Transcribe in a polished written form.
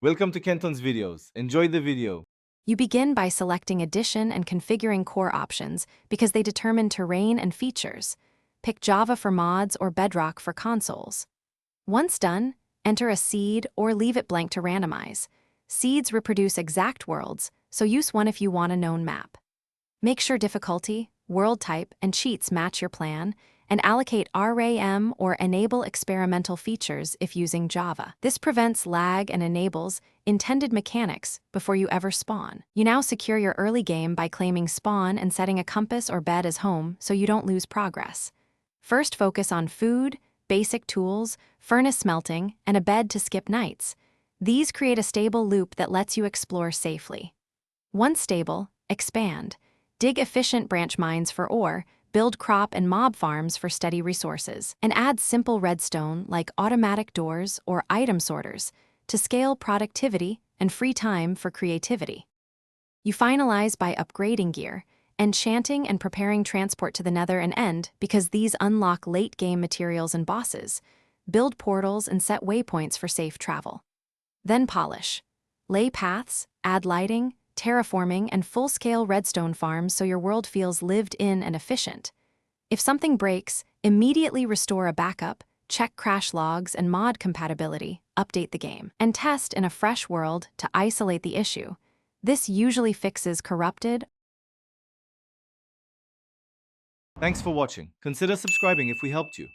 Welcome to Kenton's videos. Enjoy the video. You begin by selecting Edition and configuring core options because they determine terrain and features. Pick Java for mods or Bedrock for consoles. Once done, enter a seed or leave it blank to randomize. Seeds reproduce exact worlds, so use one if you want a known map. Make sure difficulty, world type, and cheats match your plan, and allocate RAM or enable experimental features if using Java. This prevents lag and enables intended mechanics before you ever spawn. You now secure your early game by claiming spawn and setting a compass or bed as home so you don't lose progress. First, focus on food, basic tools, furnace smelting, and a bed to skip nights. These create a stable loop that lets you explore safely. Once stable, expand. Dig efficient branch mines for ore, build crop and mob farms for steady resources, and add simple redstone like automatic doors or item sorters to scale productivity and free time for creativity. You finalize by upgrading gear, enchanting and preparing transport to the Nether and End because these unlock late-game materials and bosses, build portals and set waypoints for safe travel. Then polish. Lay paths, add lighting, terraforming, and full-scale redstone farms so your world feels lived in and efficient. If something breaks, immediately restore a backup, check crash logs and mod compatibility, update the game, and test in a fresh world to isolate the issue. This usually fixes corrupted. Thanks for watching. Consider subscribing if we helped you.